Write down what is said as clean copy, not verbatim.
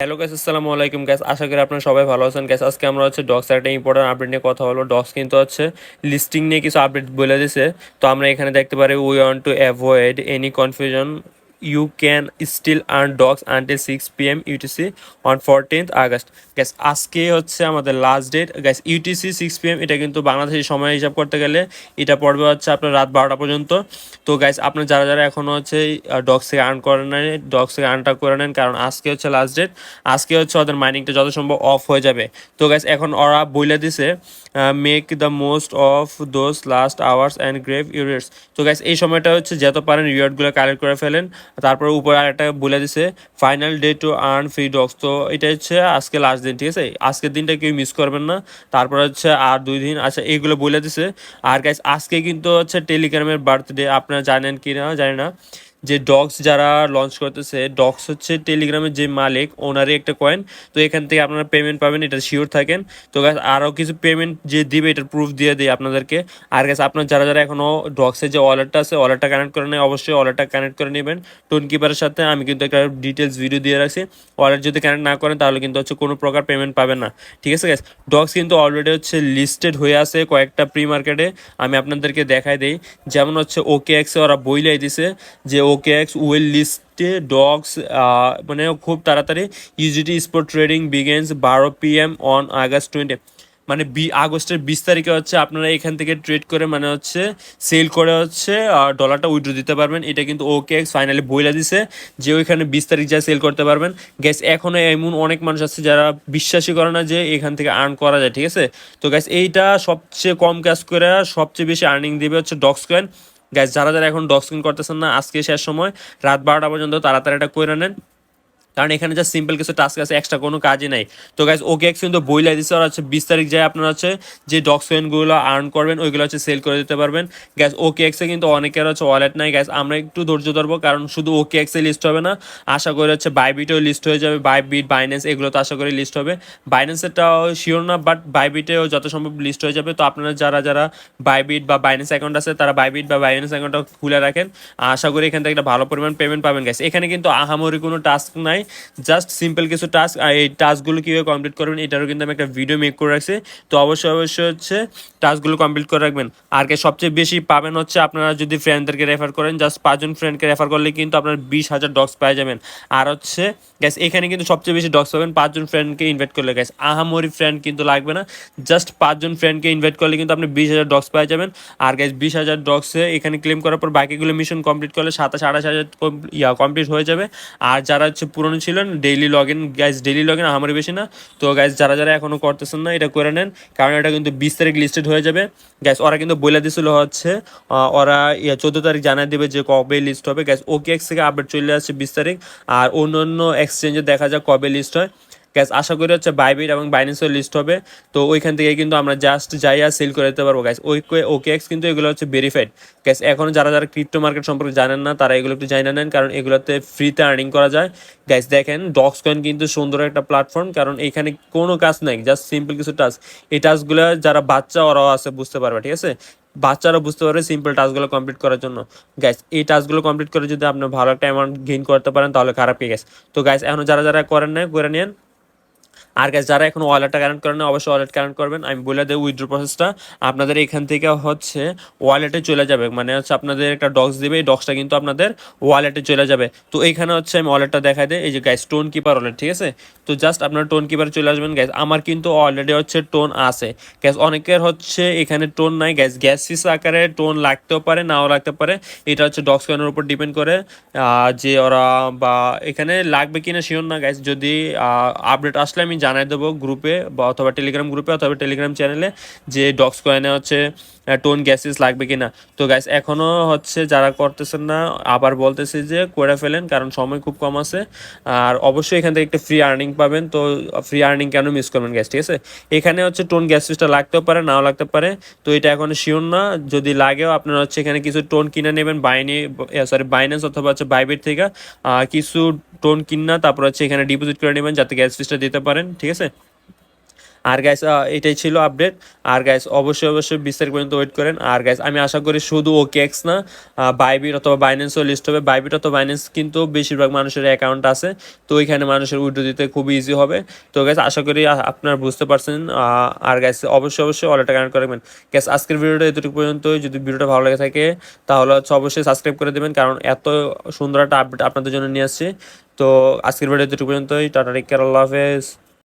Hello guys, আসসালামু আলাইকুম guys. আশা করি আপনারা সবাই ভালো আছেন গাইস। আজকে আমরা ডক্স একটা ইম্পর্টেন্ট আপডেট নিয়ে কথা হলো। ডক্স কিন্তু লিস্টিং নিয়ে কিছু আপডেট বলে দিছে। তো আমরা এখানে দেখতে পারি, we want to avoid any confusion, you can still earn docs until 6 PM UTC on 14th August. Guys আজকে আমাদের last date guys, UTC 6 PM। এটা কিন্তু বাংলাদেশের সময় হিসাব করতে গেলে এটা পড়বে আপনার রাত 12টা পর্যন্ত। তো গাইস, আপনার যারা যারা এখনও ডক্স থেকে আর্ন করে নেন, ডক্স থেকে আর্নটা করে নেন, কারণ আজকে লাস্ট ডেট। আজকে ওদের মাইনিংটা যত সম্ভব অফ হয়ে যাবে। তো গাইস, এখন ওরা বলে দিছে make the most of those last hours and grab yours. তো গাইস, এই সময়টা যত পারেন রিওয়ার্ডগুলো কালেক্ট করে ফেলেন। তারপরে উপরে আরেকটা বলে দিছে final day to earn free docs. তো এটা আজকে লাস্ট দিন, ঠিক আছে? আজকের দিনটা কেউ মিস করবেন না। তারপর আর 2 দিন, আচ্ছা এইগুলো বলে দিছে। আর গাইস, আজকে কিন্তু টেলিগ্রামের বার্থডে। আপনারা জানেন কি না জানি না, যে ডক্স যারা লঞ্চ করতেছে, ডক্স টেলিগ্রামের যে মালিক, ওনারই একটা কয়েন। তো এখান থেকে আপনারা পেমেন্ট পাবেন, এটা শিওর থাকেন। তো গাইস, আরও কিছু পেমেন্ট যে দিবে এটার প্রুফ দিয়ে দিই আপনাদেরকে। আর গাইস, আপনার যারা যারা এখনও ডক্সের যে ওয়ালেটটা আছে, ওয়ালেটটা কানেক্ট করে নেয়, অবশ্যই ওয়ালেটটা কানেক্ট করে নেবেন টোন কিপারের সাথে। আমি কিন্তু একটা ডিটেলস ভিডিও দিয়ে রাখছি। ওয়ালেট যদি কানেক্ট না করেন তাহলে কিন্তু কোনো প্রকার পেমেন্ট পাবেন না, ঠিক আছে গাইস? ডক্স কিন্তু অলরেডি লিস্টেড হয়ে আছে কয়েকটা প্রি মার্কেটে। আমি আপনাদেরকে দেখাই দেই। যেমন OKX ওরা বইলাই দিছে যে OKX উইল লিস্টে ডগস, মানে খুব তাড়াতাড়ি। UGT sport trading begins 12 PM on August 20, মানে আগস্টের 20 তারিখে আপনারা এখান থেকে ট্রেড করে, মানে সেল করে ডলারটা উইথড্র দিতে পারবেন। এটা কিন্তু OKX ফাইনালি বইলা দিছে যে ওইখানে 20 তারিখ যা সেল করতে পারবেন। গ্যাস, এখনও এমন অনেক মানুষ আছে যারা বিশ্বাসই করে না যে এখান থেকে আর্ন করা যায়, ঠিক আছে? তো গ্যাস, এইটা সবচেয়ে কম কাজ করে সবচেয়ে বেশি আর্নিং দেবে ডক্স কয়েন। গ্যাস, যারা যারা এখন ডক্স কয়েন করতেছেন না, আজকে শেষ সময় রাত 12টা পর্যন্ত তাড়াতাড়ি এটা করে নেন, কারণ এখানে যা সিম্পল কিছু টাস্ক আছে, এক্সট্রা কোনো কাজই নাই। তো গাইস, OKX কিন্তু বইলাই দিচ্ছে আর 20 তারিখ যায় আপনারা যে ডক্স কয়েনগুলো আর্ন করবেন ওইগুলো সেল করে দিতে পারবেন। গ্যাস, OKX এ কিন্তু অনেকের ওয়ালেট নাই। গ্যাস, আমরা একটু ধৈর্য ধরবো, কারণ শুধু OKX এ লিস্ট হবে না, আশা করি বাইবিটেও লিস্ট হয়ে যাবে। বাইবিট, বাইন্যান্স এগুলো তো আশা করি লিস্ট হবে। বাইন্যান্সেরটাও শিওর না, বাট বাইবিটেও যত সম্ভব লিস্ট হয়ে যাবে। তো আপনারা যারা যারা বাইবিট বা বাইন্যান্স অ্যাকাউন্ট আছে, তারা বাইবিট বা বাইন্যান্স অ্যাকাউন্টটা খুলে রাখেন। আশা করি এখান থেকে একটা ভালো পরিমাণ পেমেন্ট পাবেন। গ্যাস, এখানে কিন্তু আহামরি কোনো টাস্ক নাই, জাস্ট সিম্পল কিছু টাস্ক। আর এই টাস্কগুলো কীভাবে কমপ্লিট করবেন এটারও কিন্তু আমি একটা ভিডিও মেক করে রাখছি। তো অবশ্যই অবশ্যই টাস্কগুলো কমপ্লিট করে রাখবেন। আর সবচেয়ে বেশি পাবেন আপনারা যদি ফ্রেন্ডদেরকে রেফার করেন, জাস্ট 5জন ফ্রেন্ডকে রেফার করলে কিন্তু আপনার 20,000 ডক্স পেয়ে যাবেন। আর গ্যাস, এখানে কিন্তু সবচেয়ে বেশি ডক্স পাবেন 5জন ফ্রেন্ডকে ইনভাইট করলে। গ্যাস, আহামরি ফ্রেন্ড কিন্তু লাগবে না, জাস্ট 5জন ফ্রেন্ডকে ইনভাইট করলে কিন্তু আপনি 20,000 ডক্স পেয়ে যাবেন। আর গ্যাস, 20,000 ডক্সে এখানে ক্লেম করার পর বাকিগুলো মিশন কমপ্লিট করলে 27-28,000 কমপ্লিট হয়ে যাবে। আর যারা পুরনো ছিলেন, daily log in, gas daily log in আমারই বেশি না। তো গ্যাস, যারা যারা এখনও করতেছেন না, এটা করে নেন, কারণ এটা কিন্তু 20 তারিখ লিস্টেড হয়ে যাবে। গ্যাস, ওরা কিন্তু বলে দিছিল ওরা 14 তারিখ জানাই দেবে যে কবে লিস্ট হবে। গ্যাস, OKX থেকে আপডেট চলে আসছে 20 তারিখ, আর অন্য অন্য এক্সচেঞ্জে দেখা যাক কবে লিস্ট হয়। গ্যাস, আশা করি বাইবিট এবং বাইন্যান্সের লিস্ট হবে। তো ওইখান থেকে কিন্তু আমরা জাস্ট যাইয়া সেল করে দিতে পারবো। গ্যাস, OKX কিন্তু এগুলো ভেরিফাইড। গ্যাস, এখনও যারা যারা ক্রিপ্টো মার্কেট সম্পর্কে জানেন না, তারা এগুলো একটু জানিয়ে নেন, কারণ এগুলোতে ফ্রিতে আর্নিং করা যায়। গ্যাস, দেখেন ডক্স কয়েন কিন্তু সুন্দর একটা প্ল্যাটফর্ম, কারণ এখানে কোনো কাজ নাই, জাস্ট সিম্পল কিছু টাস্ক। এই টাস্কগুলো যারা বাচ্চা ওরাও আছে বুঝতে পারবে, ঠিক আছে? বাচ্চারা বুঝতে পারবে সিম্পল টাস্কগুলো কমপ্লিট করার জন্য। গ্যাস, এই টাস্কগুলো কমপ্লিট করে যদি আপনি ভালো একটা অ্যামাউন্ট গেইন করতে পারেন তাহলে খারাপ কি গ্যাস। তো গ্যাস, এখন যারা যারা করেন না করে নিন। আর গ্যাস, যারা এখন ওয়ালেটটা কানেক্ট করেন না, অবশ্যই ওয়ালেট কানেক্ট করবেন। আমি বলে দেবো উইথড্র প্রসেসটা। আপনাদের এখান থেকে ওয়ালেটে চলে যাবে, মানে আপনাদের একটা ডক্স দেবে, এই ডক্সটা কিন্তু আপনাদের ওয়ালেটে চলে যাবে। তো এইখানে আমি ওয়ালেটটা দেখাই দেয়, এই যে গ্যাস টোন কিপার ওয়ালেট, ঠিক আছে? তো জাস্ট আপনার টোন কিপারে চলে আসবেন। গ্যাস, আমার কিন্তু অলরেডি টোন আছে। গ্যাস, অনেকের এখানে টোন নাই। গ্যাস, গ্যাস ফিস আকারে টোন লাগতেও পারে, নাও লাগতে পারে। এটা ডক্স কয়েনের উপর ডিপেন্ড করে যে ওরা বা এখানে লাগবে কিনা শিওর না। গ্যাস, যদি আপডেট আসলে আমি জানাই দেবো গ্রুপে বা অথবা টেলিগ্রাম গ্রুপে অথবা টেলিগ্রাম চ্যানেলে যে ডক্স কয়েনে টোন গ্যাসেস লাগবে কিনা। তো গ্যাস, এখনও যারা করতেছেন না, আবার বলতেছি যে করে ফেলেন, কারণ সময় খুব কম আছে। আর অবশ্যই এখান থেকে একটা ফ্রি আর্নিং পাবেন। তো ফ্রি আর্নিং কেন মিস করবেন গ্যাস, ঠিক আছে? এখানে টোন গ্যাসেসটা লাগতেও পারে, নাও লাগতে পারে। তো এটা এখন শিওর না, যদি লাগেও আপনারা এখানে কিছু টোন কিনে নেবেন বাইন্যান্স অথবা বাইবিট থেকে কিছু টোন কিনা, তারপর এখানে ডিপোজিট করে নেবেন যাতে গ্যাস ফিসটা দিতে পারেন, ঠিক আছে? আর গাইস এটাই ছিল আপডেট। আর গাইস অবশ্যই 20 তারিখ পর্যন্ত ওয়েট করেন। আর গাইস আমি আশা করি শুধু ওকেএক্স না, বাইবিট অথবা বাইন্যান্সও লিস্ট হবে। বাইবিট অথবা বাইন্যান্স কিন্তু বেশিরভাগ মানুষের অ্যাকাউন্ট আছে, তো ওইখানে মানুষের উইথড্র দিতে খুব ইজি হবে। তো গাইস আশা করি আপনারা বুঝতে পারছেন। আর গাইস অবশ্যই ওয়ালেটে কানেক্ট করবেন। গ্যাস আজকের ভিডিওটা এতটুকু পর্যন্তই। যদি ভিডিওটা ভালো লাগে থাকে তাহলে হচ্ছে অবশ্যই সাবস্ক্রাইব করে দেবেন, কারণ এত সুন্দর একটা আপডেট আপনাদের জন্য নিয়ে আসছি। তো আজকের ভিডিও এতটুকু পর্যন্তই। টাটা, টেক কেয়ার, আল্লাহ হাফেজ।